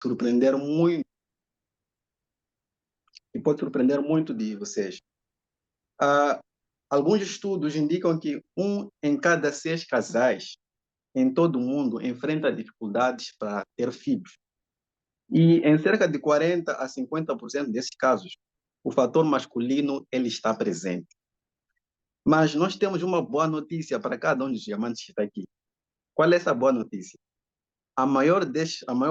surpreender muito, e pode surpreender muito de vocês. Ah, alguns estudos indicam que 1 em cada 6 casais em todo o mundo enfrenta dificuldades para ter filhos. E em cerca de 40 a 50% desses casos, o fator masculino ele está presente. Mas nós temos uma boa notícia para cada um dos diamantes que está aqui. Qual é essa boa notícia? A maior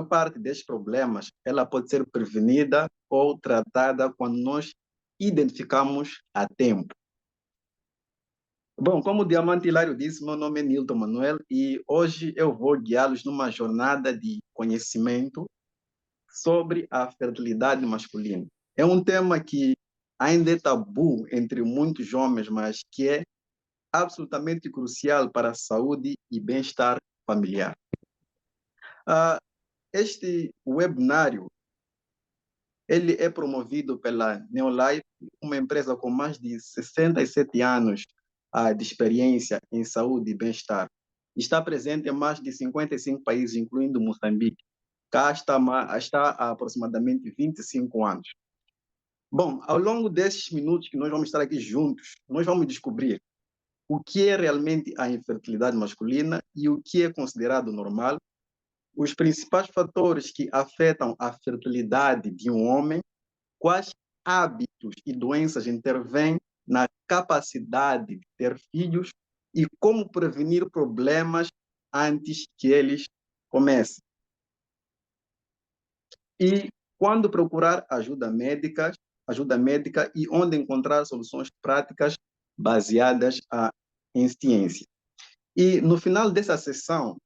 parte destes problemas ela pode ser prevenida ou tratada quando nós identificamos a tempo. Bom, como o Diamante Hilário disse, meu nome é Nilton Manuel e hoje eu vou guiá-los numa jornada de conhecimento sobre a fertilidade masculina. É um tema que ainda é tabu entre muitos homens, mas que é absolutamente crucial para a saúde e bem-estar familiar. Este webinário ele é promovido pela Neolife, uma empresa com mais de 67 anos de experiência em saúde e bem-estar. Está presente em mais de 55 países, incluindo Moçambique. Cá está há aproximadamente 25 anos. Bom, ao longo desses minutos que nós vamos estar aqui juntos, nós vamos descobrir o que é realmente a infertilidade masculina e o que é considerado normal, os principais fatores que afetam a fertilidade de um homem, quais hábitos e doenças intervêm na capacidade de ter filhos e como prevenir problemas antes que eles comecem. E quando procurar ajuda médica e onde encontrar soluções práticas baseadas em ciência. E no final dessa sessão,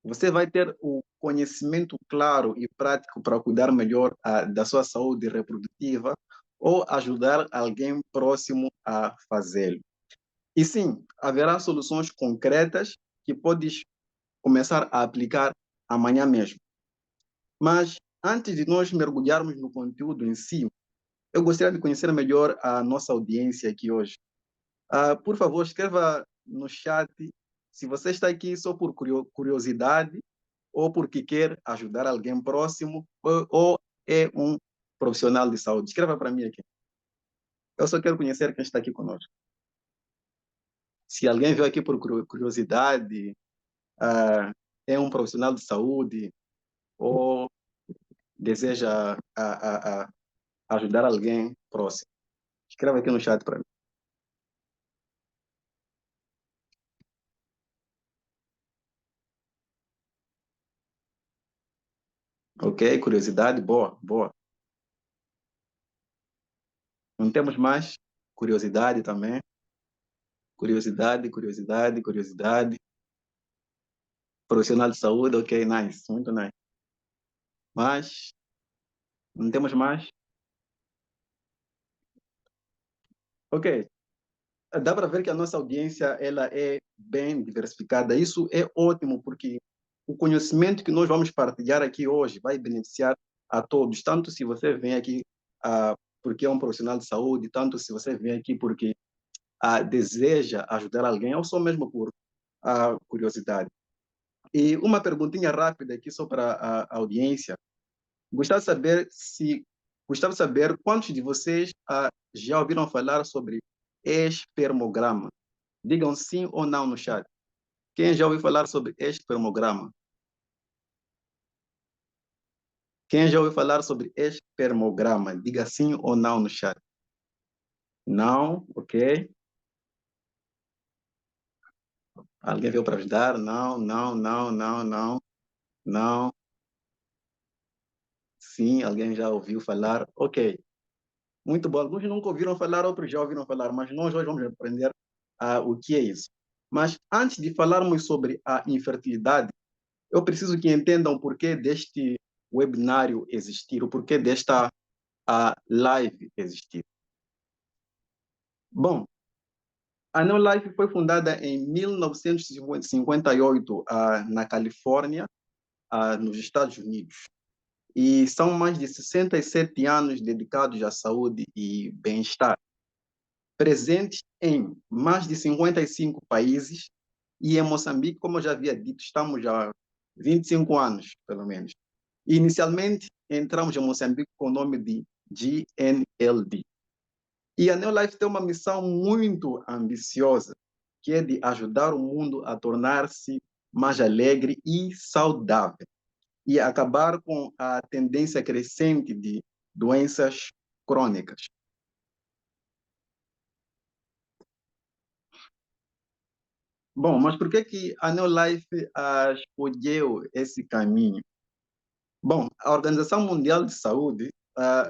você vai ter o conhecimento claro e prático para cuidar melhor da sua saúde reprodutiva ou ajudar alguém próximo a fazê-lo. E sim, haverá soluções concretas que podes começar a aplicar amanhã mesmo. Mas antes de nós mergulharmos no conteúdo em si, eu gostaria de conhecer melhor a nossa audiência aqui hoje. Por favor, escreva no chat se você está aqui só por curiosidade ou porque quer ajudar alguém próximo ou é um profissional de saúde. Escreva para mim aqui. Eu só quero conhecer quem está aqui conosco. Se alguém veio aqui por curiosidade, é um profissional de saúde ou deseja ajudar alguém próximo. Escreva aqui no chat para mim. Ok, curiosidade, boa, boa. Não temos mais curiosidade também. Curiosidade, curiosidade, curiosidade. Profissional de saúde, ok, nice, muito nice. Mas não temos mais? Ok. Dá para ver que a nossa audiência ela é bem diversificada. Isso é ótimo porque o conhecimento que nós vamos partilhar aqui hoje vai beneficiar a todos, tanto se você vem aqui porque é um profissional de saúde, tanto se você vem aqui porque deseja ajudar alguém, ou só mesmo por curiosidade. E uma perguntinha rápida aqui só para a audiência. Gostava de saber quantos de vocês já ouviram falar sobre espermograma. Digam sim ou não no chat. Quem já ouviu falar sobre espermograma? Quem já ouviu falar sobre espermograma? Diga sim ou não no chat. Não, ok. Alguém veio para ajudar? Não, não, não, não, não, não. Sim, alguém já ouviu falar? Ok. Muito bom. Alguns nunca ouviram falar, outros já ouviram falar, mas nós hoje vamos aprender o que é isso. Mas antes de falarmos sobre a infertilidade, eu preciso que entendam o porquê deste webinário existir, o porquê desta live existir. Bom, a Neolife foi fundada em 1958 na Califórnia, nos Estados Unidos. E são mais de 67 anos dedicados à saúde e bem-estar, presentes em mais de 55 países e em Moçambique, como eu já havia dito, estamos há 25 anos, pelo menos. Inicialmente, entramos em Moçambique com o nome de GNLD. E a Neolife tem uma missão muito ambiciosa, que é de ajudar o mundo a tornar-se mais alegre e saudável, e acabar com a tendência crescente de doenças crônicas. Bom, mas por que a Neolife escolheu esse caminho? Bom, a Organização Mundial de Saúde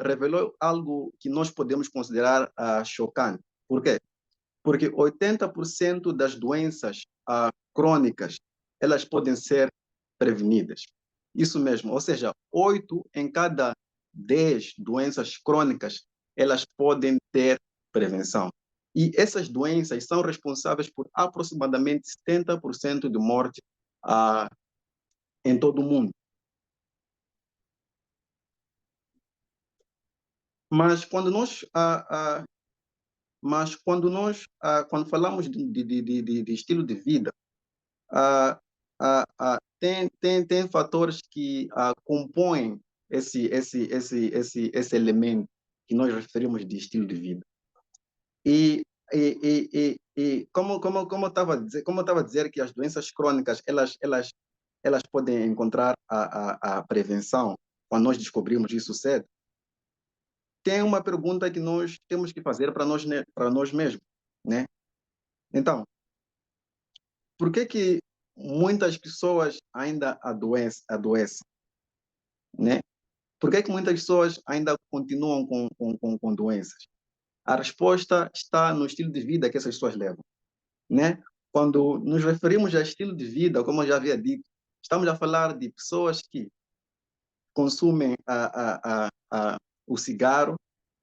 revelou algo que nós podemos considerar chocante. Por quê? Porque 80% das doenças crônicas, elas podem ser prevenidas. Isso mesmo, ou seja, 8 em cada 10 doenças crônicas, elas podem ter prevenção. E essas doenças são responsáveis por aproximadamente 70% de morte em todo o mundo. Mas quando nós, quando falamos de estilo de vida, tem fatores que compõem esse elemento que nós referimos de estilo de vida. E como eu estava a dizer que as doenças crônicas, elas podem encontrar a prevenção quando nós descobrimos isso cedo, tem uma pergunta que nós temos que fazer para nós mesmos, né? Então, por que muitas pessoas ainda adoecem, né? Por que muitas pessoas ainda continuam com doenças? A resposta está no estilo de vida que essas pessoas levam, né? Quando nos referimos a estilo de vida, como eu já havia dito, estamos a falar de pessoas que consumem o cigarro,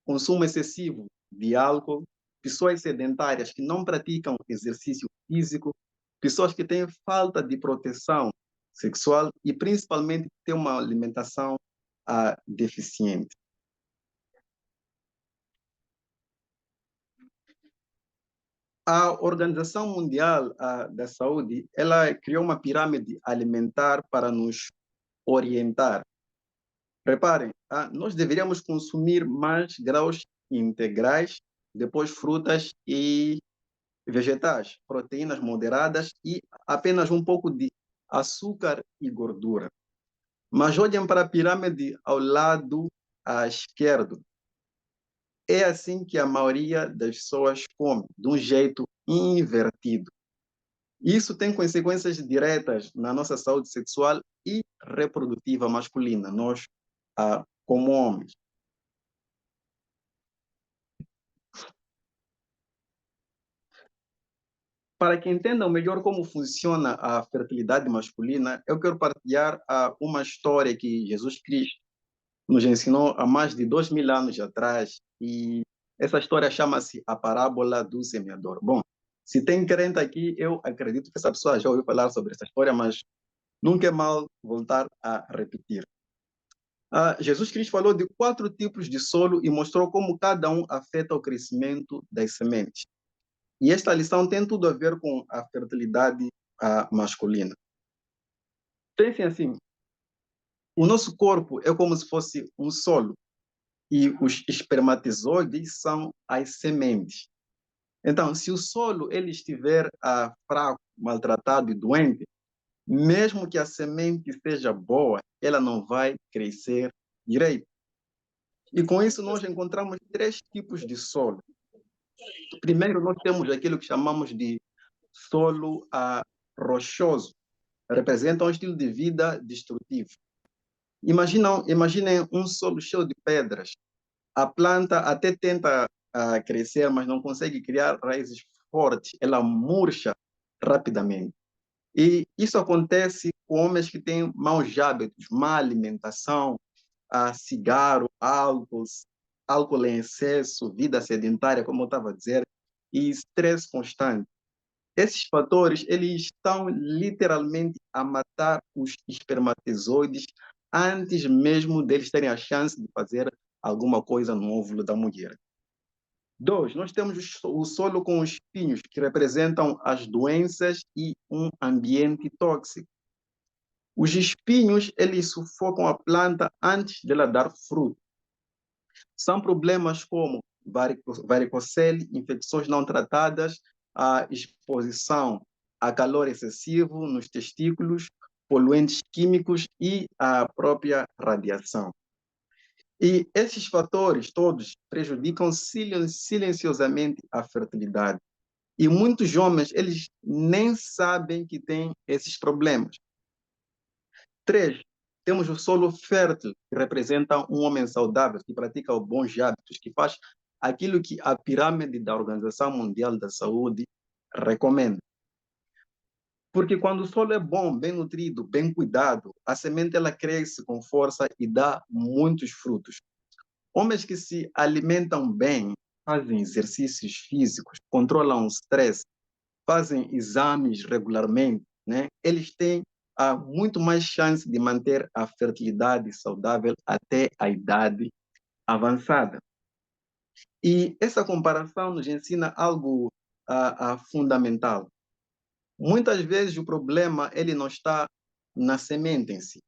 consumo excessivo de álcool, pessoas sedentárias que não praticam exercício físico, pessoas que têm falta de proteção sexual e principalmente têm uma alimentação deficiente. A Organização Mundial da Saúde, ela criou uma pirâmide alimentar para nos orientar. Reparem, nós deveríamos consumir mais grãos integrais, depois frutas e vegetais, proteínas moderadas e apenas um pouco de açúcar e gordura. Mas olhem para a pirâmide ao lado esquerdo. É assim que a maioria das pessoas come, de um jeito invertido. Isso tem consequências diretas na nossa saúde sexual e reprodutiva masculina, nós, como homens. Para que entendam melhor como funciona a fertilidade masculina, eu quero partilhar uma história que Jesus Cristo nos ensinou há mais de 2000 anos atrás, e essa história chama-se a parábola do semeador. Bom, se tem crente aqui, eu acredito que essa pessoa já ouviu falar sobre essa história, mas nunca é mal voltar a repetir. Jesus Cristo falou de 4 tipos de solo e mostrou como cada um afeta o crescimento das sementes. E esta lição tem tudo a ver com a fertilidade masculina. Pensem assim, o nosso corpo é como se fosse um solo e os espermatozoides são as sementes. Então, se o solo ele estiver fraco, maltratado e doente, mesmo que a semente seja boa, ela não vai crescer direito. E com isso nós encontramos 3 tipos de solo. Primeiro, nós temos aquilo que chamamos de solo rochoso, representa um estilo de vida destrutivo. Imaginem um solo cheio de pedras. A planta até tenta crescer, mas não consegue criar raízes fortes, ela murcha rapidamente. E isso acontece com homens que têm maus hábitos, má alimentação, cigarro, álcool em excesso, vida sedentária, como eu estava a dizer, e estresse constante. Esses fatores, eles estão literalmente a matar os espermatozoides antes mesmo deles terem a chance de fazer alguma coisa no óvulo da mulher. 2, nós temos o solo com espinhos, que representam as doenças e um ambiente tóxico. Os espinhos, eles sufocam a planta antes dela dar fruto. São problemas como varicocele, infecções não tratadas, a exposição a calor excessivo nos testículos, poluentes químicos e a própria radiação. E esses fatores todos prejudicam silenciosamente a fertilidade. E muitos homens, eles nem sabem que têm esses problemas. 3, temos o solo fértil, que representa um homem saudável, que pratica os bons hábitos, que faz aquilo que a pirâmide da Organização Mundial da Saúde recomenda. Porque quando o solo é bom, bem nutrido, bem cuidado, a semente ela cresce com força e dá muitos frutos. Homens que se alimentam bem, fazem exercícios físicos, controlam o stress, fazem exames regularmente, né? Eles têm muito mais chance de manter a fertilidade saudável até a idade avançada. E essa comparação nos ensina algo fundamental. Muitas vezes o problema ele não está na semente em si,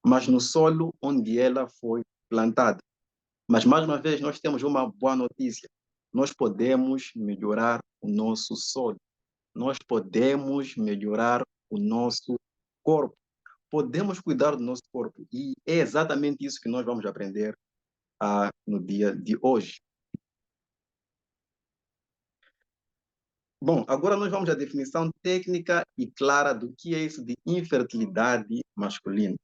mas no solo onde ela foi plantada. Mas, mais uma vez, nós temos uma boa notícia. Nós podemos melhorar o nosso solo. Nós podemos melhorar o nosso corpo. Podemos cuidar do nosso corpo. E é exatamente isso que nós vamos aprender no dia de hoje. Bom, agora nós vamos à definição técnica e clara do que é isso de infertilidade masculina.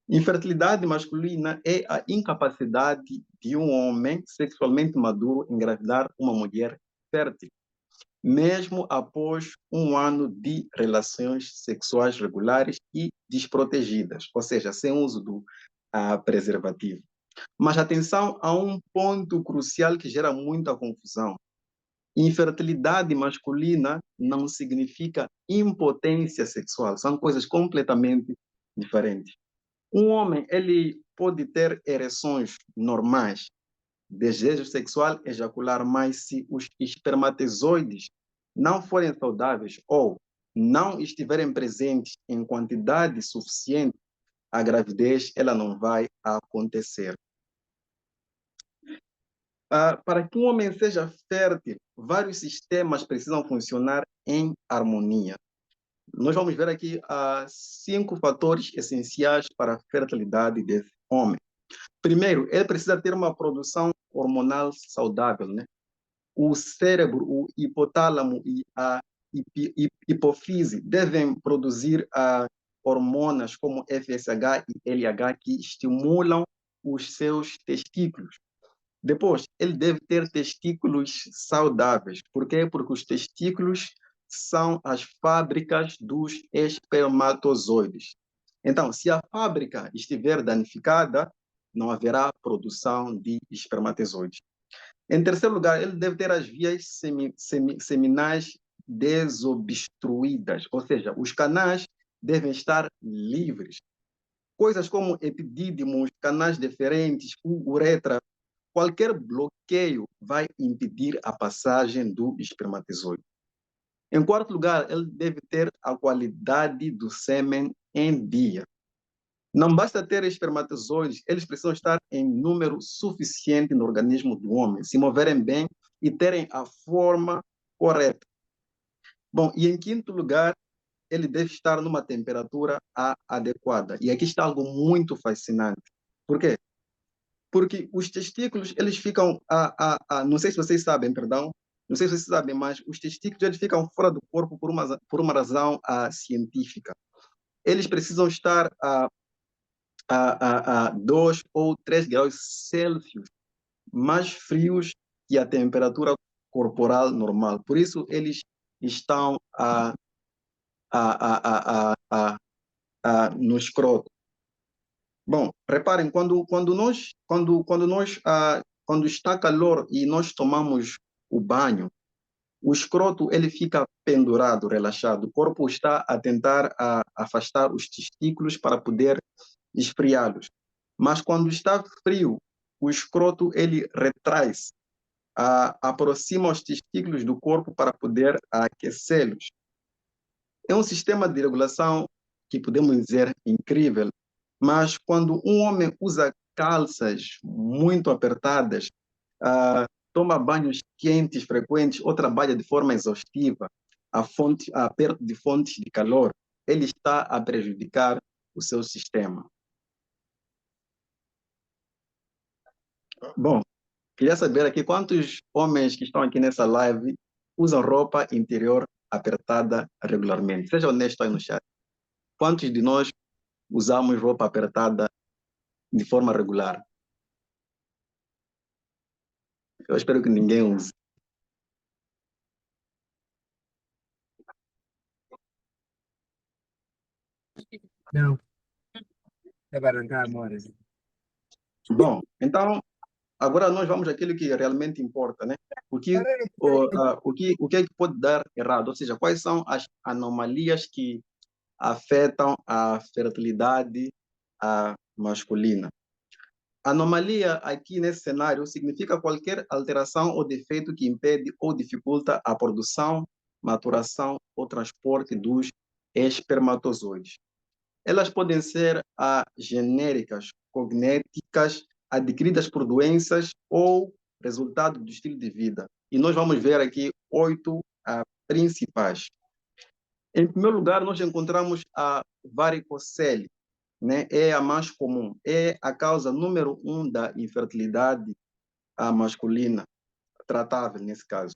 Infertilidade masculina é a incapacidade de um homem sexualmente maduro engravidar uma mulher fértil, mesmo após um ano de relações sexuais regulares e desprotegidas, ou seja, sem uso do preservativo. Mas atenção a um ponto crucial que gera muita confusão. Infertilidade masculina não significa impotência sexual, são coisas completamente diferentes. Um homem, ele pode ter ereções normais, desejo sexual, ejacular, mas se os espermatozoides não forem saudáveis ou não estiverem presentes em quantidade suficiente, a gravidez ela não vai acontecer. Para que um homem seja fértil, vários sistemas precisam funcionar em harmonia. Nós vamos ver aqui 5 fatores essenciais para a fertilidade desse homem. Primeiro, ele precisa ter uma produção hormonal saudável, né? O cérebro, o hipotálamo e a hipofise devem produzir hormonas como FSH e LH que estimulam os seus testículos. Depois, ele deve ter testículos saudáveis. Por quê? Porque os testículos são as fábricas dos espermatozoides. Então, se a fábrica estiver danificada, não haverá produção de espermatozoides. Em terceiro lugar, ele deve ter as vias seminais desobstruídas, ou seja, os canais devem estar livres. Coisas como epidídimos, canais deferentes, uretra, qualquer bloqueio vai impedir a passagem do espermatozoide. Em quarto lugar, ele deve ter a qualidade do sêmen em dia. Não basta ter espermatozoides, eles precisam estar em número suficiente no organismo do homem, se moverem bem e terem a forma correta. Bom, e em quinto lugar, ele deve estar numa temperatura adequada. E aqui está algo muito fascinante. Por quê? Porque os testículos, eles ficam, não sei se vocês sabem, perdão, não sei se vocês sabem, mas os testículos, eles ficam fora do corpo por uma razão científica. Eles precisam estar a 2 ou 3 graus Celsius mais frios que a temperatura corporal normal. Por isso, eles estão no escroto. Bom, reparem, quando está calor e nós tomamos o banho, o escroto ele fica pendurado, relaxado. O corpo está a tentar afastar os testículos para poder esfriá-los. Mas quando está frio, o escroto ele retrai-se, aproxima os testículos do corpo para poder aquecê-los. É um sistema de regulação que podemos dizer incrível, mas quando um homem usa calças muito apertadas, toma banhos quentes frequentes ou trabalha de forma exaustiva perto de fontes de calor, ele está a prejudicar o seu sistema. Bom, queria saber aqui quantos homens que estão aqui nessa live usam roupa interior apertada regularmente. Seja honesto aí no chat. Quantos de nós usamos roupa apertada de forma regular? Eu espero que ninguém use. Não, é para entrar agora. Bom, então, agora nós vamos àquilo que realmente importa, né? O que é que pode dar errado? Ou seja, quais são as anomalias que afetam a fertilidade masculina? Anomalia aqui nesse cenário significa qualquer alteração ou defeito que impede ou dificulta a produção, maturação ou transporte dos espermatozoides. Elas podem ser genéricas, cognéticas, adquiridas por doenças ou resultado do estilo de vida. E nós vamos ver aqui 8 principais. Em primeiro lugar, nós encontramos a varicocele, né? É a mais comum, é a causa número 1 da infertilidade masculina, tratável nesse caso.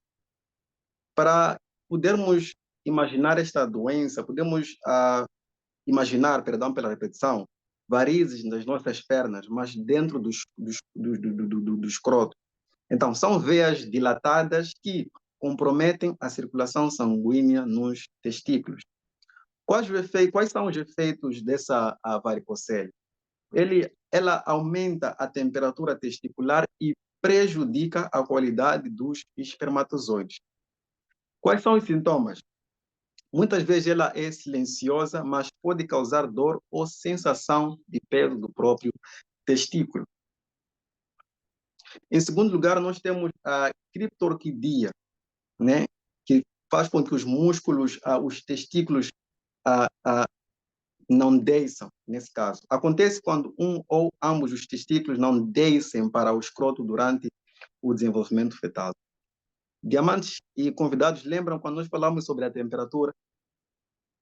Para podermos imaginar esta doença, podemos imaginar, perdão pela repetição, varizes nas nossas pernas, mas dentro do escroto. Então, são veias dilatadas que comprometem a circulação sanguínea nos testículos. Quais são os efeitos dessa varicocele? Ela aumenta a temperatura testicular e prejudica a qualidade dos espermatozoides. Quais são os sintomas? Muitas vezes ela é silenciosa, mas pode causar dor ou sensação de peso do próprio testículo. Em segundo lugar, nós temos a criptorquidia, né, que faz com que os músculos, os testículos não desçam, nesse caso. Acontece quando um ou ambos os testículos não descem para o escroto durante o desenvolvimento fetal. Diamantes e convidados lembram quando nós falamos sobre a temperatura?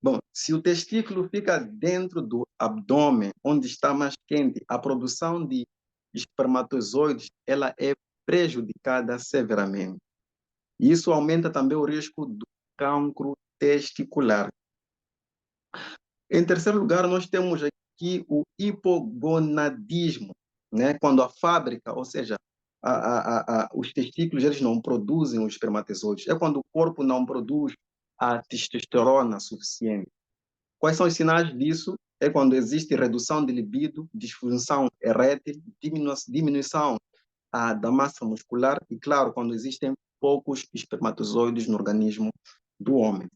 Bom, se o testículo fica dentro do abdômen, onde está mais quente, a produção de espermatozoides ela é prejudicada severamente. Isso aumenta também o risco do cancro testicular. Em terceiro lugar, nós temos aqui o hipogonadismo, né? Quando a fábrica, ou seja, os testículos eles não produzem os espermatozoides. É quando o corpo não produz a testosterona suficiente. Quais são os sinais disso? É quando existe redução de libido, disfunção erétil, diminuição da massa muscular e, claro, quando existem poucos espermatozoides no organismo do homem.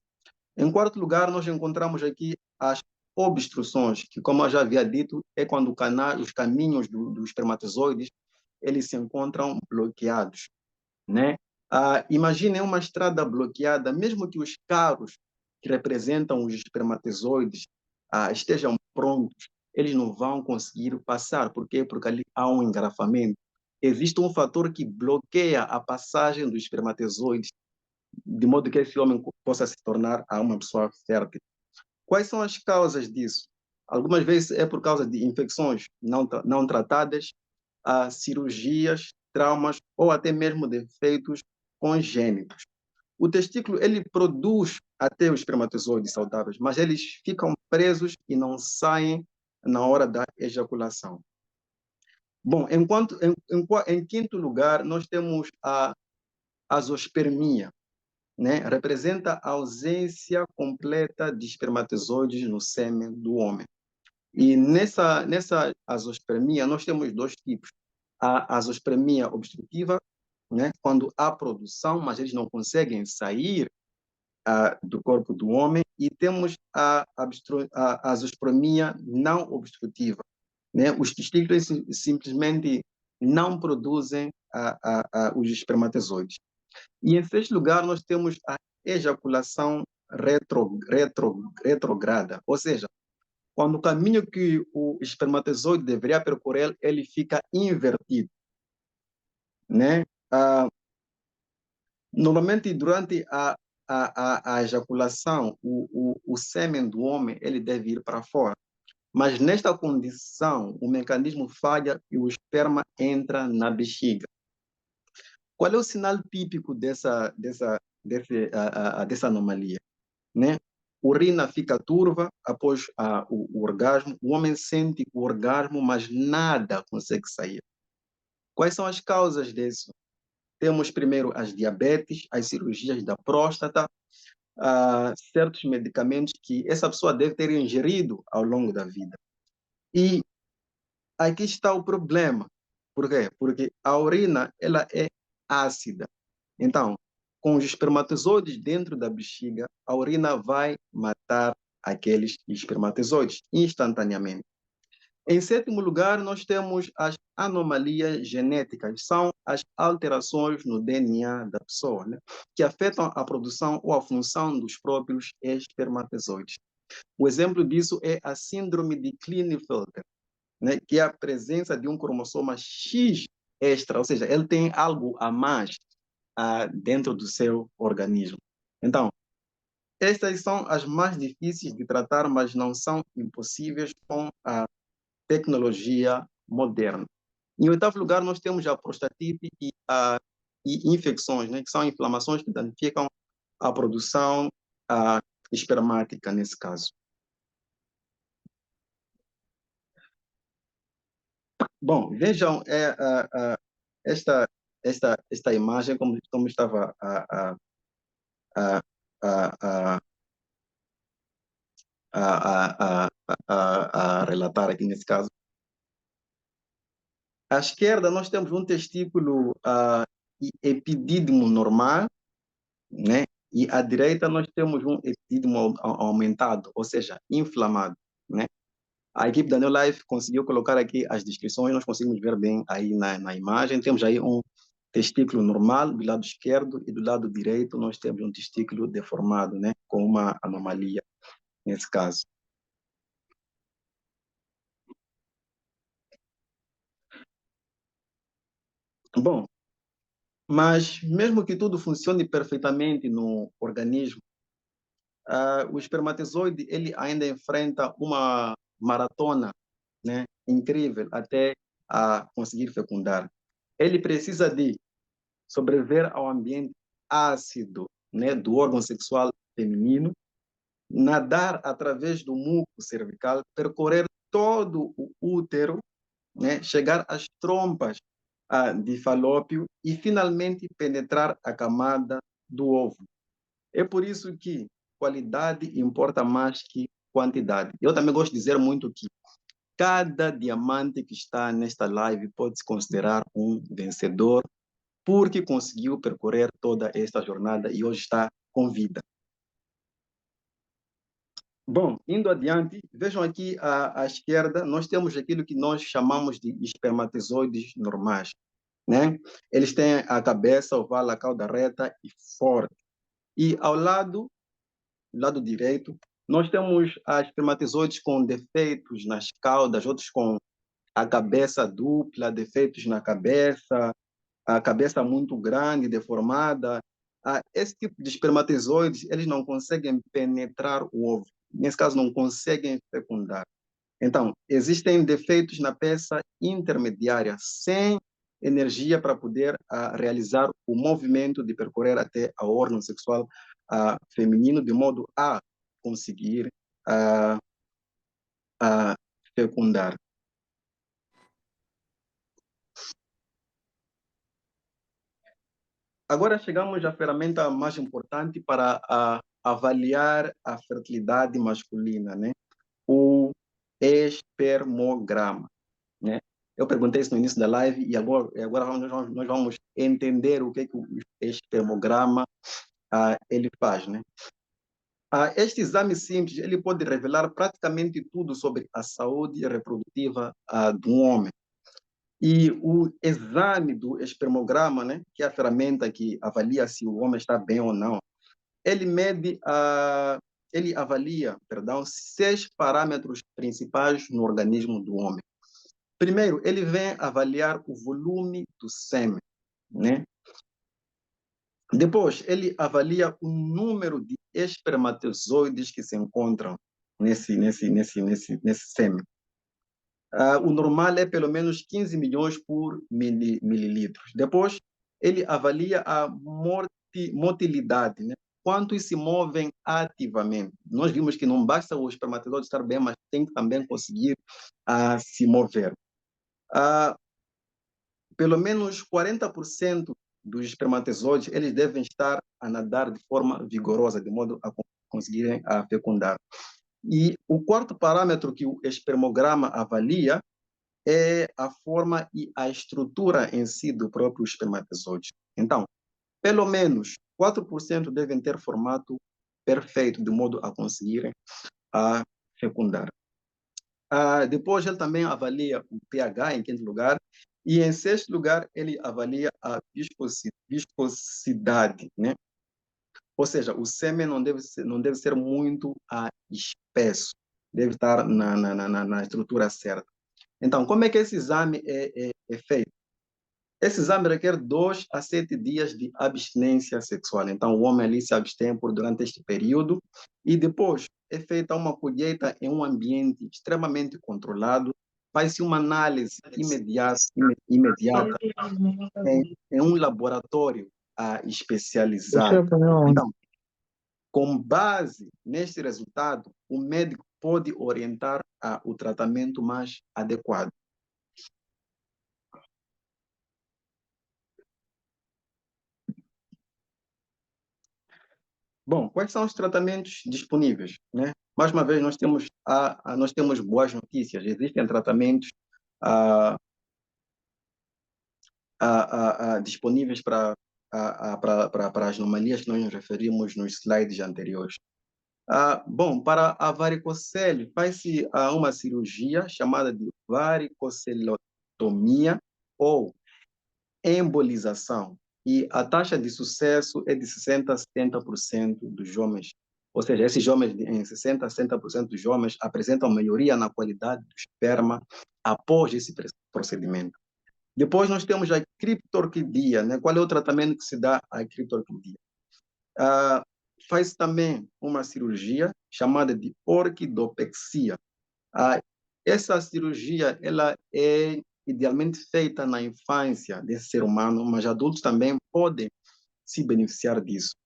Em quarto lugar, nós encontramos aqui as obstruções, que, como eu já havia dito, é quando os caminhos dos espermatozoides eles se encontram bloqueados, né? Imaginem uma estrada bloqueada, mesmo que os carros que representam os espermatozoides estejam prontos, eles não vão conseguir passar. Por quê? Porque ali há um engarrafamento. Existe um fator que bloqueia a passagem dos espermatozoides, de modo que esse homem possa se tornar uma pessoa fértil. Quais são as causas disso? Algumas vezes é por causa de infecções não tratadas, cirurgias, traumas ou até mesmo defeitos congênitos. O testículo ele produz até os espermatozoides saudáveis, mas eles ficam presos e não saem na hora da ejaculação. Bom, em quinto lugar, nós temos a azospermia, né? Representa a ausência completa de espermatozoides no sêmen do homem. E nessa azospermia, nós temos dois tipos. A azospermia obstrutiva, né? Quando há produção, mas eles não conseguem sair do corpo do homem, e temos a azospermia não obstrutiva, né? Os testículos simplesmente não produzem os espermatozoides. E em sexto lugar, nós temos a ejaculação retrograda, ou seja, quando o caminho que o espermatozoide deveria percorrer, ele fica invertido, né? Normalmente, durante a ejaculação, o sêmen do homem, ele deve ir para fora. Mas nesta condição, o mecanismo falha e o esperma entra na bexiga. Qual é o sinal típico dessa anomalia? Né? Urina fica turva após o orgasmo, o homem sente o orgasmo, mas nada consegue sair. Quais são as causas disso? Temos primeiro as diabetes, as cirurgias da próstata, certos medicamentos que essa pessoa deve ter ingerido ao longo da vida. E aqui está o problema. Por quê? Porque a urina ela é ácida. Então, com os espermatozoides dentro da bexiga, a urina vai matar aqueles espermatozoides instantaneamente. Em sétimo lugar, nós temos as anomalias genéticas, são as alterações no DNA da pessoa, né, que afetam a produção ou a função dos próprios espermatozoides. O exemplo disso é a síndrome de Klinefelter, né, que é a presença de um cromossoma X extra, ou seja, ele tem algo a mais dentro do seu organismo. Então, estas são as mais difíceis de tratar, mas não são impossíveis com a tecnologia moderna. Em oitavo lugar, nós temos a prostatite e infecções, né, que são inflamações que danificam a produção espermática, nesse caso. Bom, vejam esta imagem, como estava a relatar aqui nesse caso. À esquerda, nós temos um testículo epidídimo normal, né? E à direita, nós temos um epidídimo aumentado, ou seja, inflamado, né? A equipe da New Life conseguiu colocar aqui as descrições, nós conseguimos ver bem aí na imagem. Temos aí um testículo normal do lado esquerdo e do lado direito nós temos um testículo deformado, né? Com uma anomalia, nesse caso. Bom, mas mesmo que tudo funcione perfeitamente no organismo, o espermatozoide ele ainda enfrenta uma maratona, né, incrível até conseguir fecundar. Ele precisa de sobreviver ao ambiente ácido, né, do órgão sexual feminino, nadar através do muco cervical, percorrer todo o útero, né, chegar às trompas de falópio e finalmente penetrar a camada do ovo. É por isso que qualidade importa mais que quantidade. Eu também gosto de dizer muito que cada diamante que está nesta live pode se considerar um vencedor porque conseguiu percorrer toda esta jornada e hoje está com vida. Bom, indo adiante, vejam aqui à esquerda, nós temos aquilo que nós chamamos de espermatozoides normais, né? Eles têm a cabeça oval, a cauda reta e forte. E ao lado direito, nós temos espermatozoides com defeitos nas caudas, outros com a cabeça dupla, defeitos na cabeça, a cabeça muito grande, deformada. Esse tipo de espermatozoides, eles não conseguem penetrar o ovo. Nesse caso, não conseguem fecundar. Então, existem defeitos na peça intermediária, sem energia para poder realizar o movimento de percorrer até a órgão sexual feminino, de modo a conseguir fecundar. Agora chegamos à ferramenta mais importante para avaliar a fertilidade masculina, né? O espermograma, né? Eu perguntei isso no início da live e agora nós vamos entender o que o espermograma ele faz, né? Este exame simples ele pode revelar praticamente tudo sobre a saúde reprodutiva do homem. E o exame do espermograma, né, que é a ferramenta que avalia se o homem está bem ou não, ele mede ele avalia, perdão, 6 parâmetros principais no organismo do homem. Primeiro, ele vem avaliar o volume do sêmen, né? Depois, ele avalia o número de espermatozoides que se encontram nesse sêmen. O normal é pelo menos 15 milhões por mililitros. Depois, ele avalia a motilidade, né? Quantos se movem ativamente. Nós vimos que não basta o espermatozoide estar bem, mas tem que também conseguir se mover. Pelo menos 40% dos espermatozoides eles devem estar a nadar de forma vigorosa, de modo a conseguirem fecundar. E o quarto parâmetro que o espermograma avalia é a forma e a estrutura em si do próprio espermatozoide. Então, pelo menos 4% devem ter formato perfeito, de modo a conseguirem fecundar. Depois, ele também avalia o pH, em quinto lugar, e em sexto lugar, ele avalia a viscosidade, né? Ou seja, o sêmen não deve ser muito espesso, deve estar na estrutura certa. Então, como é que esse exame é feito? Esse exame requer 2 a 7 dias de abstinência sexual. Então, o homem ali se abstém durante este período e depois é feita uma colheita em um ambiente extremamente controlado. Faz-se uma análise imediata em um laboratório especializado. Então, com base neste resultado, o médico pode orientar o tratamento mais adequado. Bom, quais são os tratamentos disponíveis, né? Mais uma vez, nós temos boas notícias. Existem tratamentos disponíveis para as anomalias que nós nos referimos nos slides anteriores. Bom, para a varicocele, faz-se uma cirurgia chamada de varicocelotomia ou embolização. E a taxa de sucesso é de 60% a 70% dos homens. Ou seja, esses homens, em 60% a 70% dos homens, apresentam melhoria na qualidade do esperma após esse procedimento. Depois nós temos a criptorquidia, né? Qual é o tratamento que se dá à criptorquidia? Faz também uma cirurgia chamada de orquidopexia. Essa cirurgia ela é idealmente feita na infância desse ser humano, mas adultos também podem se beneficiar disso.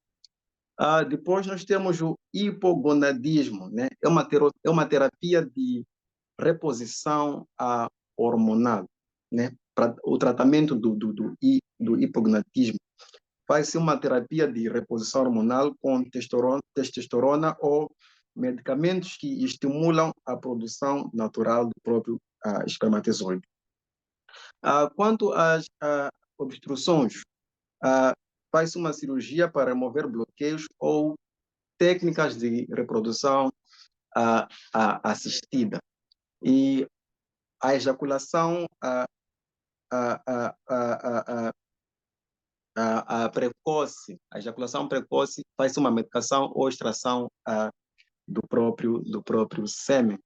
Depois nós temos o hipogonadismo, né? É uma terapia de reposição hormonal, né? Para o tratamento do hipogonadismo. Faz-se uma terapia de reposição hormonal com testosterona ou medicamentos que estimulam a produção natural do próprio espermatozoide. Quanto às obstruções, faz-se uma cirurgia para remover bloqueios ou técnicas de reprodução assistida. E a ejaculação precoce, a ejaculação precoce faz uma medicação ou extração do próprio sêmen.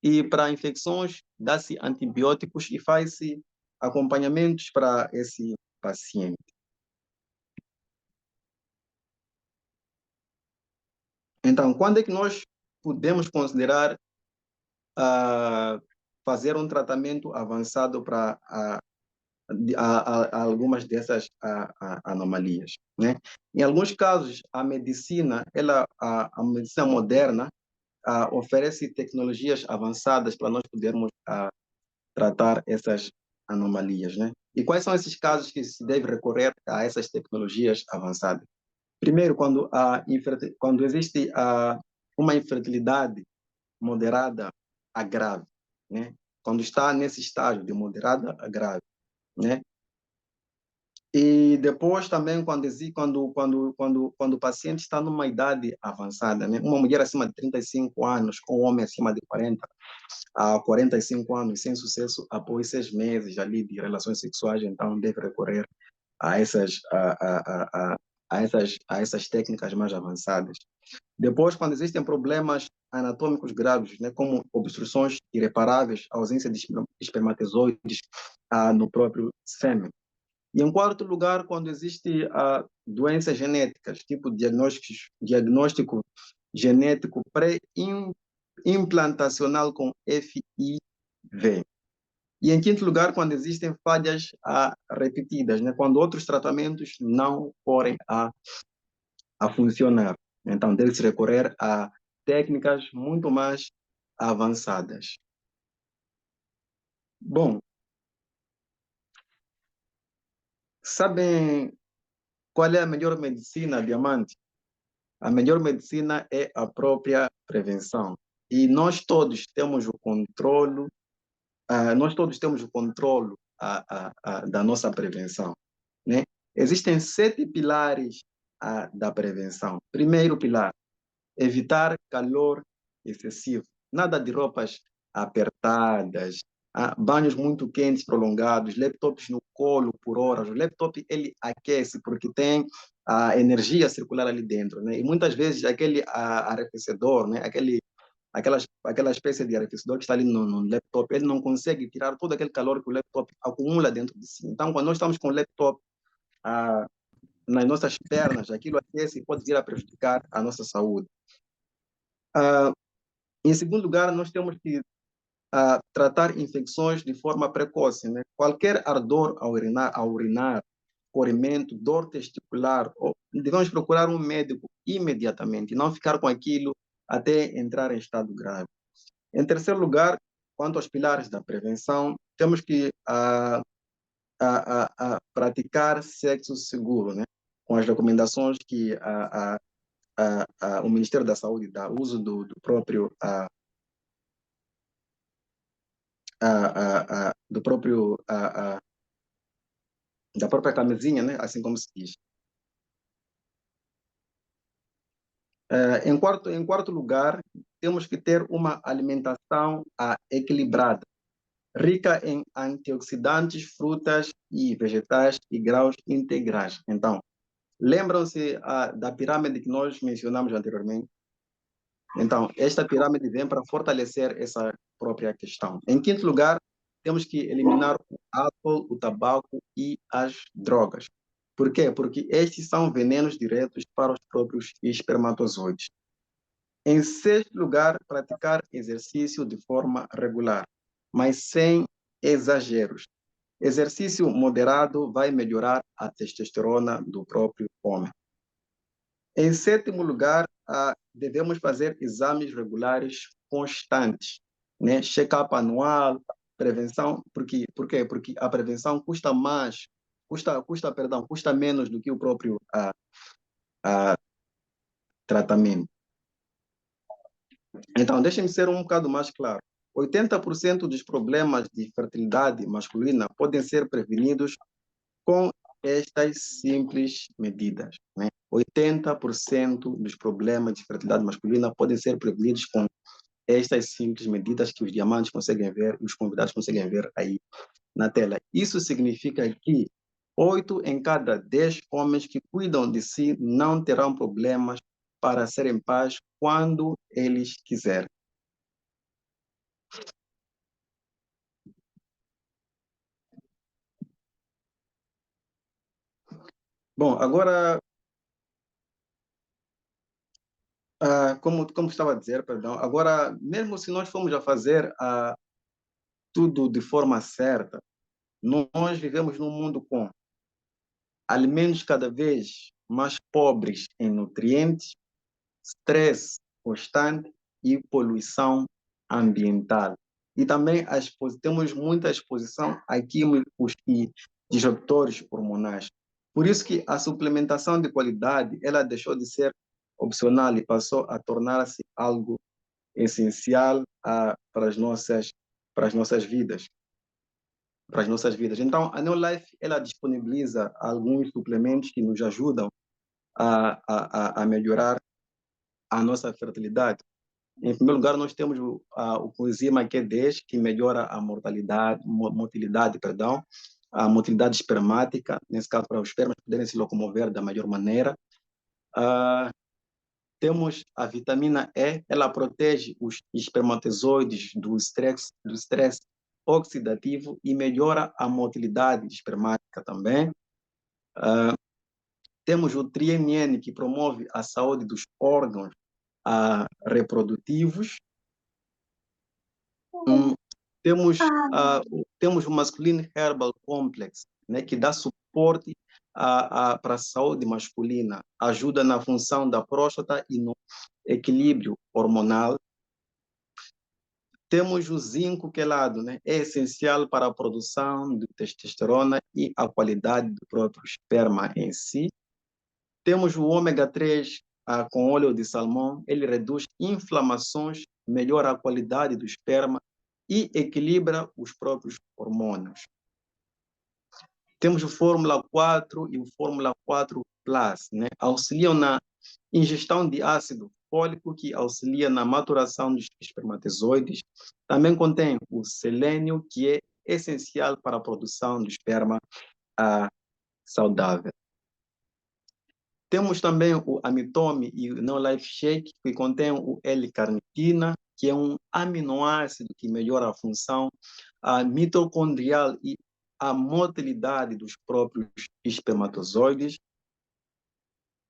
E para infecções, dá-se antibióticos e faz-se acompanhamentos para esse paciente. Então, quando é que nós podemos considerar fazer um tratamento avançado para algumas dessas anomalias, né? Em alguns casos, a medicina moderna oferece tecnologias avançadas para nós podermos tratar essas anomalias, né? E quais são esses casos que se deve recorrer a essas tecnologias avançadas? Primeiro, quando existe uma infertilidade moderada a grave, né? Quando está nesse estágio de moderada a grave, né? E depois também quando o paciente está numa idade avançada, né? Uma mulher acima de 35 anos, ou um homem acima de 40 a 45 anos, sem sucesso após 6 meses ali de relações sexuais, então deve recorrer a essas a essas técnicas mais avançadas. Depois, quando existem problemas anatômicos graves, né, como obstruções irreparáveis, ausência de espermatozoides no próprio sêmen. E em quarto lugar, quando existe doenças genéticas, tipo diagnóstico genético pré-implantacional com FIV. E em quinto lugar, quando existem falhas repetidas, né, quando outros tratamentos não forem a funcionar. Então, deve-se recorrer a técnicas muito mais avançadas. Bom, sabem qual é a melhor medicina, Diamante? A melhor medicina é a própria prevenção. E nós todos temos o controlo, da nossa prevenção, né? Existem 7 pilares da prevenção. Primeiro pilar, evitar calor excessivo. Nada de roupas apertadas, banhos muito quentes prolongados, laptops no colo por horas. O laptop ele aquece porque tem a energia circular ali dentro, né? E muitas vezes aquele arrefecedor, né? Aquela espécie de arrefecedor que está ali no laptop, ele não consegue tirar todo aquele calor que o laptop acumula dentro de si. Então, quando nós estamos com o laptop nas nossas pernas, aquilo aquece e pode vir a prejudicar a nossa saúde. Em segundo lugar, nós temos que tratar infecções de forma precoce, né? Qualquer ardor ao urinar, corrimento, dor testicular, devemos procurar um médico imediatamente, não ficar com aquilo até entrar em estado grave. Em terceiro lugar, quanto aos pilares da prevenção, temos que praticar sexo seguro, né? Com as recomendações que o Ministério da Saúde dá, uso do próprio da própria camisinha, né? Assim como se diz. Em quarto lugar, temos que ter uma alimentação equilibrada, rica em antioxidantes, frutas e vegetais e grãos integrais. Então, lembram-se da pirâmide que nós mencionamos anteriormente? Então, esta pirâmide vem para fortalecer essa própria questão. Em quinto lugar, temos que eliminar o álcool, o tabaco e as drogas. Por quê? Porque estes são venenos diretos para os próprios espermatozoides. Em sexto lugar, praticar exercício de forma regular, mas sem exageros. Exercício moderado vai melhorar a testosterona do próprio homem. Em sétimo lugar, devemos fazer exames regulares constantes, né? Check-up anual, prevenção, por quê? Porque a prevenção custa menos do que o próprio tratamento. Então, deixem-me ser um bocado mais claro. 80% dos problemas de fertilidade masculina podem ser prevenidos com estas simples medidas, né? 80% dos problemas de fertilidade masculina podem ser prevenidos com estas simples medidas que os diamantes conseguem ver e os convidados conseguem ver aí na tela. Isso significa que 8 em cada 10 homens que cuidam de si não terão problemas para serem pais quando eles quiserem. Bom, agora, como estava a dizer, perdão, agora, mesmo se nós formos a fazer tudo de forma certa, nós vivemos num mundo com alimentos cada vez mais pobres em nutrientes, estresse constante e poluição ambiental. E também temos muita exposição a químicos e disruptores hormonais. Por isso que a suplementação de qualidade, ela deixou de ser opcional e passou a tornar-se algo essencial para as nossas vidas. Então, a Neolife, ela disponibiliza alguns suplementos que nos ajudam a melhorar a nossa fertilidade. Em primeiro lugar, nós temos o coenzima Q10, que melhora a motilidade espermática, nesse caso, para os espermas poderem se locomover da melhor maneira. Ah, temos a vitamina E, ela protege os espermatozoides do estresse oxidativo e melhora a motilidade espermática também. Temos o trienine, que promove a saúde dos órgãos reprodutivos. Temos o Masculine Herbal Complex, né, que dá suporte para a saúde masculina, ajuda na função da próstata e no equilíbrio hormonal. Temos o zinco quelado, né, é essencial para a produção de testosterona e a qualidade do próprio esperma em si. Temos o ômega 3 com óleo de salmão, ele reduz inflamações, melhora a qualidade do esperma e equilibra os próprios hormônios. Temos o Fórmula 4 e o Fórmula 4 Plus, né? Auxiliam na ingestão de ácido fólico, que auxilia na maturação dos espermatozoides. Também contém o selênio, que é essencial para a produção do esperma saudável. Temos também o Amitome e o Neolife Shake, que contém o L-carnitina, que é um aminoácido que melhora a função mitocondrial e a motilidade dos próprios espermatozoides.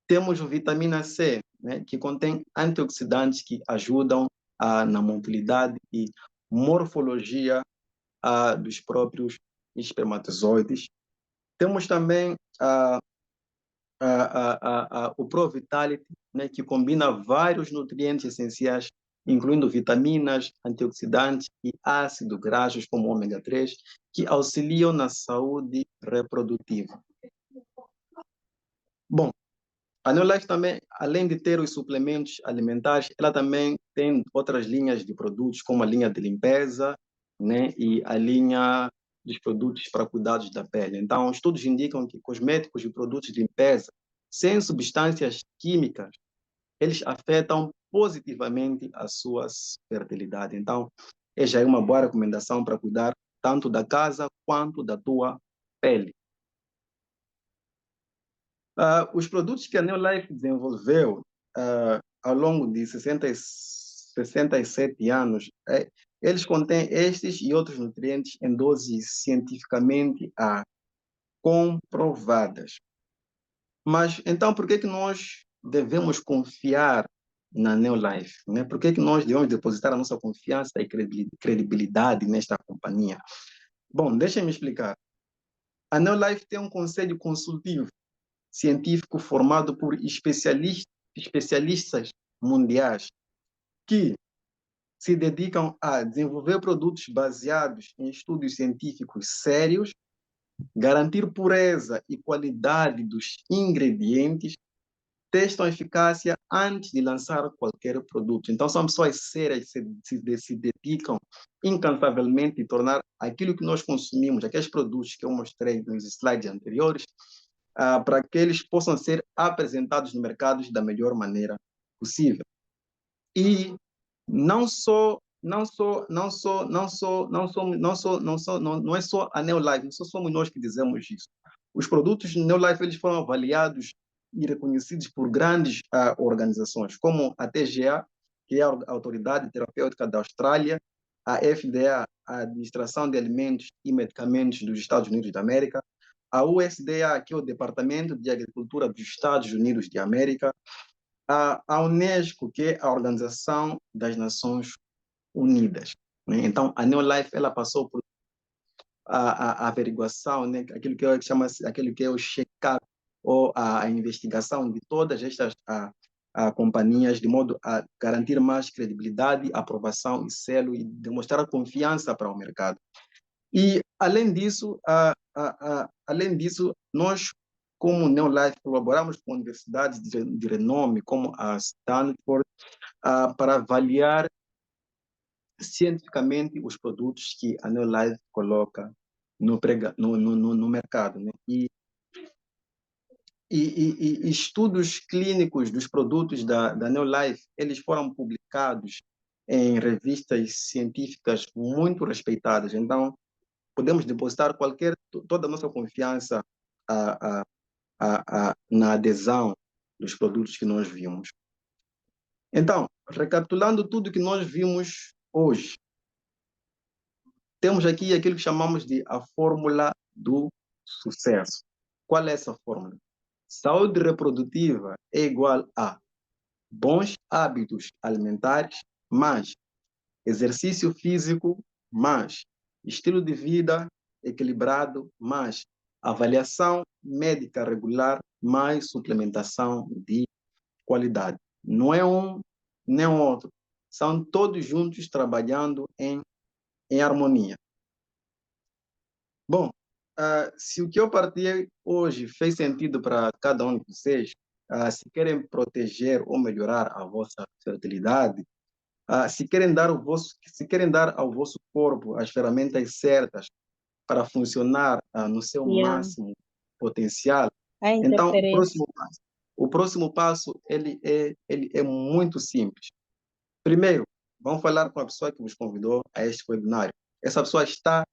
Temos o vitamina C, né, que contém antioxidantes que ajudam na motilidade e morfologia dos próprios espermatozoides. Temos também o Pro Vitality, né, que combina vários nutrientes essenciais, incluindo vitaminas, antioxidantes e ácidos graxos, como ômega 3, que auxiliam na saúde reprodutiva. Bom, a Neolife também, além de ter os suplementos alimentares, ela também tem outras linhas de produtos, como a linha de limpeza, né, e a linha dos produtos para cuidados da pele. Então, estudos indicam que cosméticos e produtos de limpeza sem substâncias químicas, eles afetam positivamente a sua fertilidade. Então, já é uma boa recomendação para cuidar tanto da casa quanto da tua pele. Os produtos que a Neolife desenvolveu ao longo de 67 anos, eles contêm estes e outros nutrientes em doses cientificamente comprovadas. Mas, então, por que nós devemos confiar na Neolife? Né? Por que nós devemos depositar a nossa confiança e credibilidade nesta companhia? Bom, deixem-me explicar. A Neolife tem um conselho consultivo científico formado por especialistas mundiais que se dedicam a desenvolver produtos baseados em estudos científicos sérios, garantir pureza e qualidade dos ingredientes, testam a eficácia antes de lançar qualquer produto. Então, são pessoas sérias que se dedicam incansavelmente a tornar aquilo que nós consumimos, aqueles produtos que eu mostrei nos slides anteriores, para que eles possam ser apresentados no mercado da melhor maneira possível. E não é só a Neolife, não somos nós que dizemos isso. Os produtos Neolife, eles foram avaliados e reconhecidos por grandes organizações, como a TGA, que é a Autoridade Terapêutica da Austrália, a FDA, a Administração de Alimentos e Medicamentos dos Estados Unidos da América, a USDA, que é o Departamento de Agricultura dos Estados Unidos de América, a Unesco, que é a Organização das Nações Unidas. Né? Então, a Neolife, ela passou por a averiguação, né? Aquilo que é o check-up ou a investigação de todas estas companhias, de modo a garantir mais credibilidade, aprovação e selo e demonstrar a confiança para o mercado. E, além disso, nós, como Neolife, colaboramos com universidades de renome, como a Stanford, para avaliar cientificamente os produtos que a Neolife coloca no mercado. Né? E estudos clínicos dos produtos da Neolife, eles foram publicados em revistas científicas muito respeitadas. Então, podemos depositar toda a nossa confiança na adesão dos produtos que nós vimos. Então, recapitulando tudo que nós vimos hoje, temos aqui aquilo que chamamos de a fórmula do sucesso. Qual é essa fórmula? Saúde reprodutiva é igual a bons hábitos alimentares mais exercício físico mais estilo de vida equilibrado mais avaliação médica regular mais suplementação de qualidade. Não é um nem o outro. São todos juntos trabalhando em harmonia. Bom, se o que eu partilhei hoje fez sentido para cada um de vocês, se querem proteger ou melhorar a vossa fertilidade, se querem dar ao vosso corpo as ferramentas certas para funcionar no seu Yeah. máximo potencial, A então interferência. o próximo passo ele é muito simples. Primeiro, vamos falar com a pessoa que vos convidou a este webinário. Essa pessoa está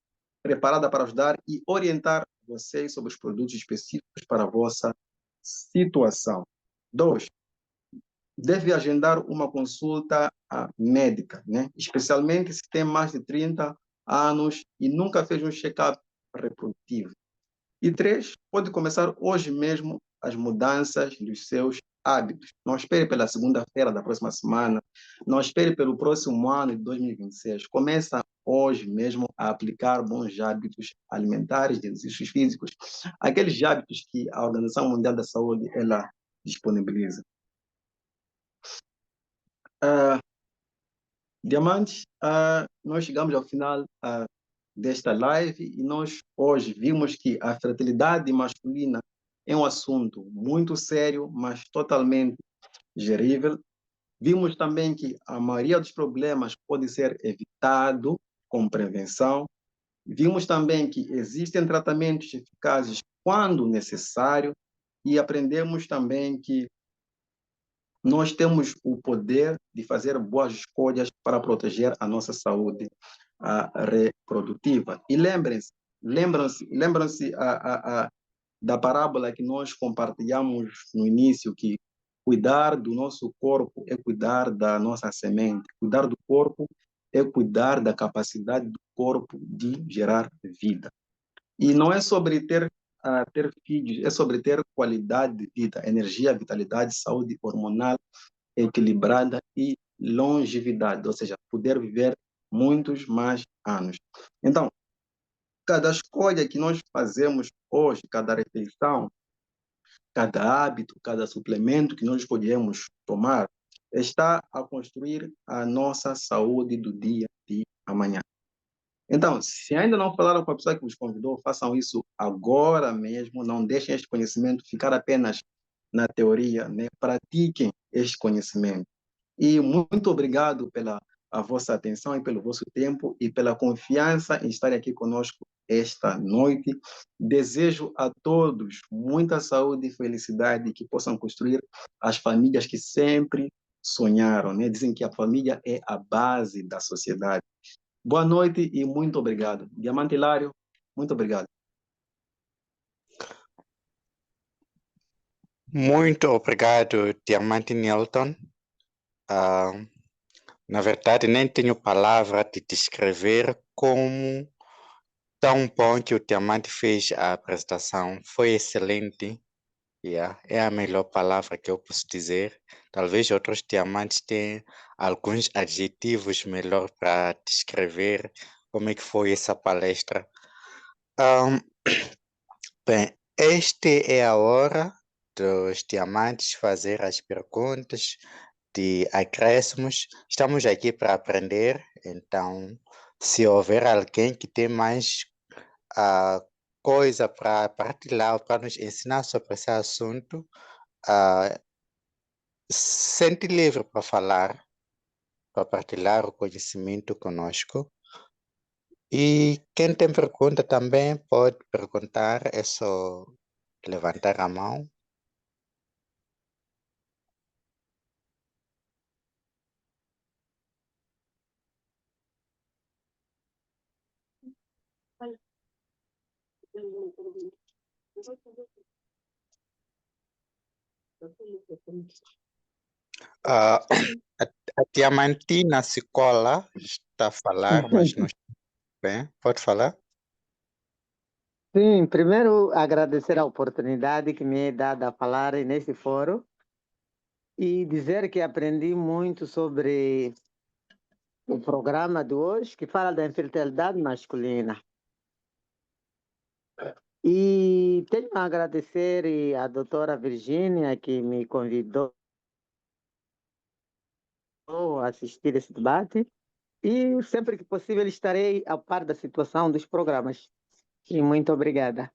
preparada para ajudar e orientar vocês sobre os produtos específicos para a vossa situação. 2, deve agendar uma consulta médica, né? Especialmente se tem mais de 30 anos e nunca fez um check-up reprodutivo. E 3, pode começar hoje mesmo as mudanças dos seus hábitos. Não espere pela segunda-feira da próxima semana, não espere pelo próximo ano de 2026. Começa hoje mesmo a aplicar bons hábitos alimentares, de exercícios físicos, aqueles hábitos que a Organização Mundial da Saúde ela disponibiliza. Diamantes, nós chegamos ao final desta live e nós hoje vimos que a fertilidade masculina é um assunto muito sério, mas totalmente gerível. Vimos também que a maioria dos problemas pode ser evitado com prevenção. Vimos também que existem tratamentos eficazes quando necessário e aprendemos também que nós temos o poder de fazer boas escolhas para proteger a nossa saúde reprodutiva. E lembram-se da parábola que nós compartilhamos no início, que cuidar do nosso corpo é cuidar da nossa semente. Cuidar do corpo é cuidar da capacidade do corpo de gerar vida. E não é sobre ter filhos, é sobre ter qualidade de vida, energia, vitalidade, saúde hormonal equilibrada e longevidade, ou seja, poder viver muitos mais anos. Então, cada escolha que nós fazemos hoje, cada refeição, cada hábito, cada suplemento que nós escolhemos tomar, está a construir a nossa saúde do dia de amanhã. Então, se ainda não falaram com a pessoa que vos convidou, façam isso agora mesmo, não deixem este conhecimento ficar apenas na teoria, né? Pratiquem este conhecimento. E muito obrigado pela a vossa atenção e pelo vosso tempo e pela confiança em estar aqui conosco esta noite. Desejo a todos muita saúde e felicidade e que possam construir as famílias que sempre sonharam, né? Dizem que a família é a base da sociedade. Boa noite e muito obrigado. Diamante Hilário, muito obrigado. Muito obrigado, Diamante Newton. Na verdade, nem tenho palavra de descrever como tão bom que o Diamante fez a apresentação. Foi excelente. É a melhor palavra que eu posso dizer. Talvez outros diamantes tenham alguns adjetivos melhor para descrever como é que foi essa palestra. Bem, esta é a hora dos diamantes fazer as perguntas de acréscimos. Estamos aqui para aprender, então, se houver alguém que tem mais coisa para partilhar, para nos ensinar sobre esse assunto, sente livre para falar, para partilhar o conhecimento conosco. E quem tem pergunta também pode perguntar, é só levantar a mão. Ah, a Diamantina Cicola está a falar, mas não está bem. Pode falar? Sim, primeiro agradecer a oportunidade que me é dada a falar nesse fórum e dizer que aprendi muito sobre o programa de hoje, que fala da infertilidade masculina. E tenho a agradecer à doutora Virgínia, que me convidou a assistir esse debate. E sempre que possível estarei a par da situação dos programas. E muito obrigada.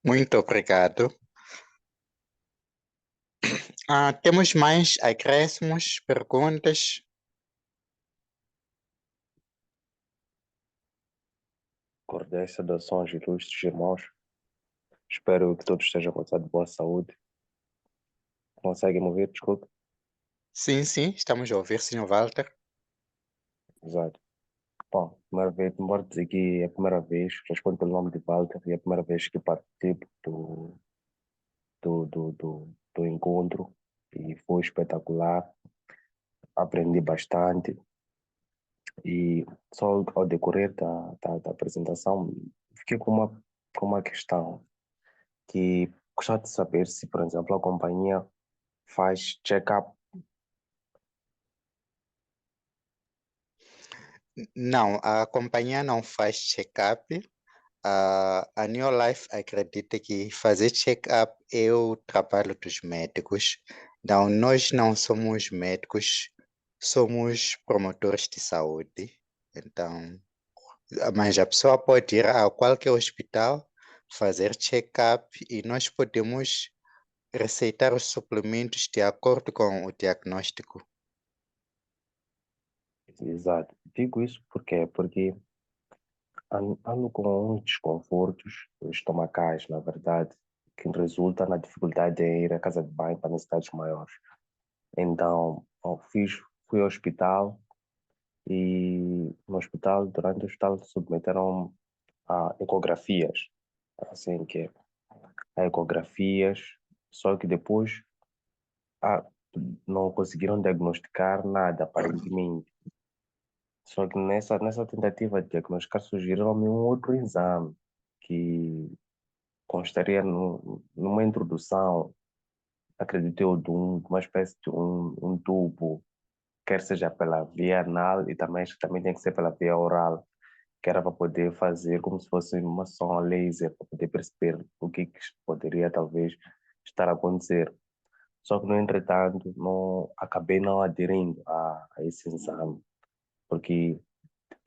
Muito obrigado. Temos mais acréscimos, perguntas? Cordiais saudações, ilustres irmãos. Espero que todos estejam gozando de boa saúde. Conseguem me ouvir? Desculpe. Sim, estamos a ouvir, Sr. Walter. Exato. Bom, primeira vez, embora dizer que é a primeira vez, respondo pelo nome de Walter, e é a primeira vez que participo do encontro e foi espetacular. Aprendi bastante e só ao decorrer da apresentação fiquei com uma questão que gostava de saber se, por exemplo, a companhia faz check-up. Não, a companhia não faz check-up. A New Life acredita que fazer check-up é o trabalho dos médicos. Então, nós não somos médicos, somos promotores de saúde. Então, mas a pessoa pode ir a qualquer hospital, fazer check-up e nós podemos receitar os suplementos de acordo com o diagnóstico. Exato. Digo isso porque ando com uns desconfortos estomacais, na verdade, que resulta na dificuldade em ir à casa de banho para necessidades maiores. Então, fui ao hospital e no hospital, durante o hospital, submeteram a ecografias, assim que a ecografias, só que depois ah, não conseguiram diagnosticar nada, aparentemente. Só que nessa tentativa de diagnosticar, sugeriram-me um outro exame que constaria numa introdução, acredito eu, de uma espécie de um tubo, quer seja pela via anal e também tem que ser pela via oral, que era para poder fazer como se fosse uma sonda laser, para poder perceber o que poderia talvez estar a acontecer. Só que, no entretanto, acabei não aderindo a esse exame, porque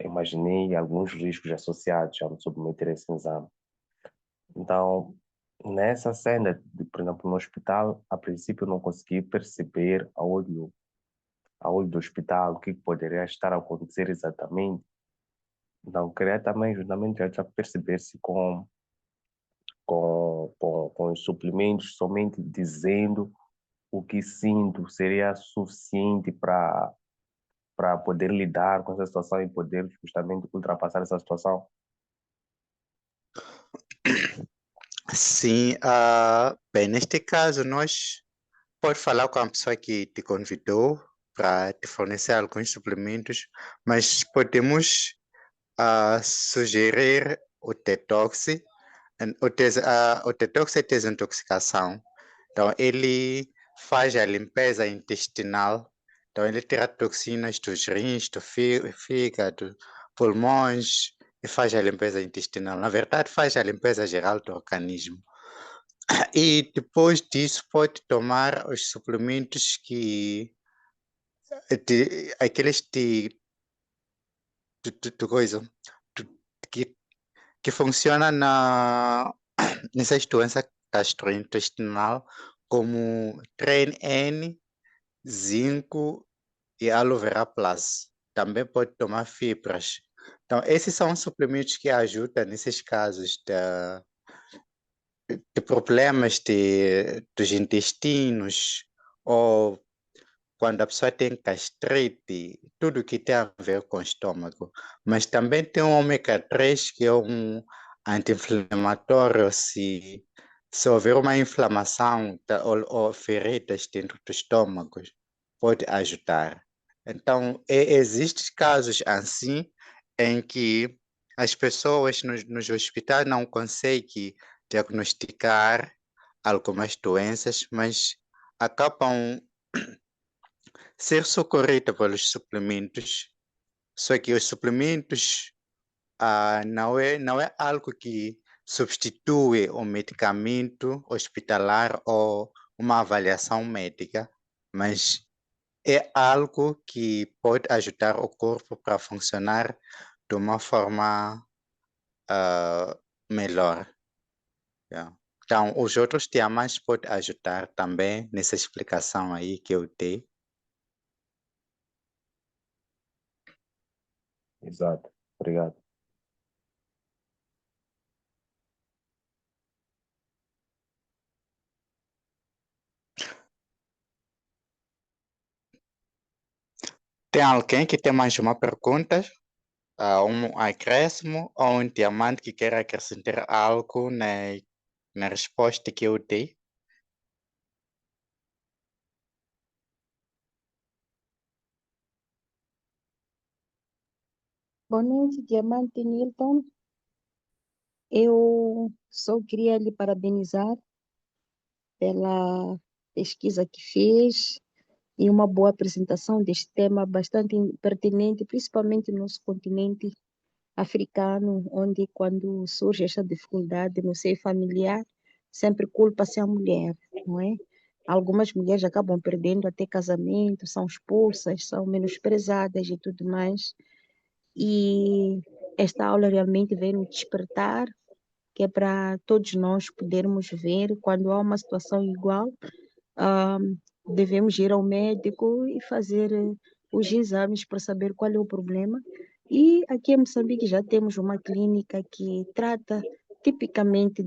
imaginei alguns riscos associados a me submeter a esse exame. Então, nessa cena, por exemplo, no hospital, a princípio não consegui perceber a olho do hospital o que poderia estar a acontecer exatamente. Então, queria também justamente já perceber se com os suplementos, somente dizendo o que sinto, seria suficiente para poder lidar com essa situação e poder justamente ultrapassar essa situação. Sim, bem, neste caso, nós pode falar com a pessoa que te convidou para te fornecer alguns suplementos, mas podemos sugerir o detox. O detox é desintoxicação. Então, ele faz a limpeza intestinal. Então, ele tira toxinas dos rins, do fígado, pulmões e faz a limpeza intestinal. Na verdade, faz a limpeza geral do organismo. E depois disso, pode tomar os suplementos aqueles de coisa, que, que funciona nessas doenças gastrointestinal, como Tren-N, zinco e aloe vera plus. Também pode tomar fibras. Então, esses são suplementos que ajudam nesses casos de problemas dos intestinos ou quando a pessoa tem gastrite, tudo que tem a ver com o estômago. Mas também tem o ômega 3, que é um anti-inflamatório, se Se houver uma inflamação ou feridas dentro do estômago, pode ajudar. Então, existem casos assim em que as pessoas nos hospitais não conseguem diagnosticar algumas doenças, mas acabam ser socorridas pelos suplementos. Só que os suplementos não é algo que substitui o medicamento hospitalar ou uma avaliação médica, mas é algo que pode ajudar o corpo para funcionar de uma forma melhor. Yeah. Então, os outros diamantes podem ajudar também nessa explicação aí que eu dei. Exato. Obrigado. Tem alguém que tem mais uma pergunta? Um acréscimo ou um diamante que queira acrescentar algo na resposta que eu dei? Boa noite, Diamante Newton. Eu só queria lhe parabenizar pela pesquisa que fez e uma boa apresentação deste tema bastante pertinente, principalmente no nosso continente africano, onde quando surge esta dificuldade no seio familiar, sempre culpa-se a mulher, não é? Algumas mulheres acabam perdendo até casamento, são expulsas, são menosprezadas e tudo mais. E esta aula realmente veio nos despertar, que é para todos nós podermos ver quando há uma situação igual, ah, devemos ir ao médico e fazer os exames para saber qual é o problema. E aqui em Moçambique já temos uma clínica que trata tipicamente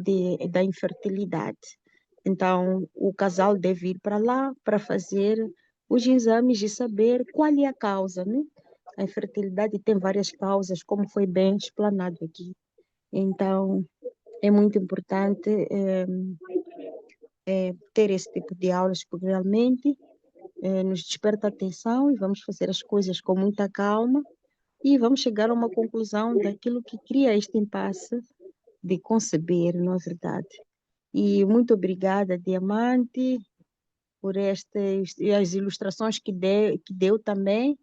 da infertilidade. Então, o casal deve ir para lá para fazer os exames e saber qual é a causa, né? A infertilidade tem várias causas, como foi bem explanado aqui. Então, é muito importante ter esse tipo de aulas, porque realmente nos desperta atenção e vamos fazer as coisas com muita calma e vamos chegar a uma conclusão daquilo que cria este impasse de conceber, não é verdade? E muito obrigada, Diamante, por estas e as ilustrações que deu também,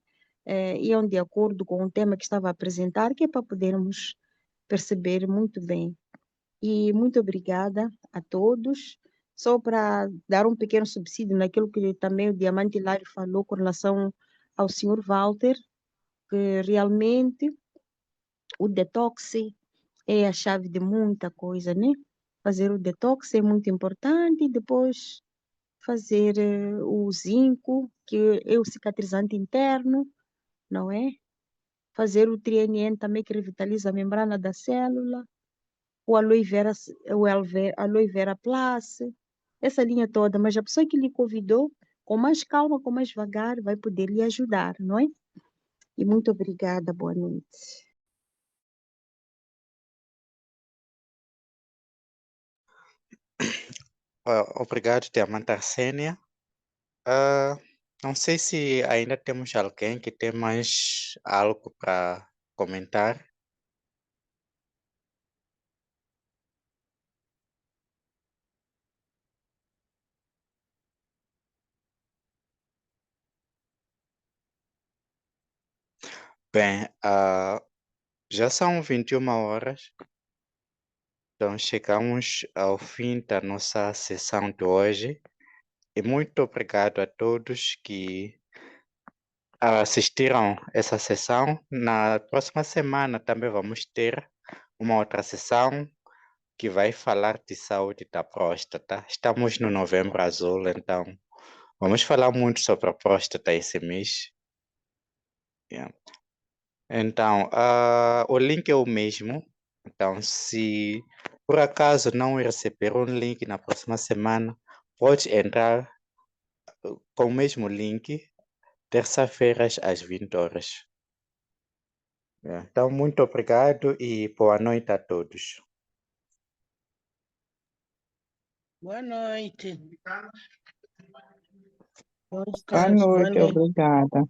iam de acordo com o tema que estava a apresentar, que é para podermos perceber muito bem. E muito obrigada a todos. Só para dar um pequeno subsídio naquilo que também o Diamante Hilário falou com relação ao senhor Walter, que realmente o detox é a chave de muita coisa, né? Fazer o detox é muito importante e depois fazer o zinco, que é o cicatrizante interno, não é? Fazer o TNN também, que revitaliza a membrana da célula, o aloe vera plus, essa linha toda, mas a pessoa que lhe convidou, com mais calma, com mais vagar, vai poder lhe ajudar, não é? E muito obrigada, boa noite. Obrigado, Diamante Arsênia. Não sei se ainda temos alguém que tem mais algo para comentar. Bem, já são 21 horas, então chegamos ao fim da nossa sessão de hoje. E muito obrigado a todos que assistiram essa sessão. Na próxima semana também vamos ter uma outra sessão que vai falar de saúde da próstata. Estamos no Novembro Azul, então vamos falar muito sobre a próstata esse mês. Yeah. Então, o link é o mesmo. Então, se por acaso não receber um link na próxima semana, pode entrar com o mesmo link, terça-feiras às 20 horas. Yeah. Então, muito obrigado e boa noite a todos. Boa noite. Como Boa estás? Boa noite, noite. obrigada.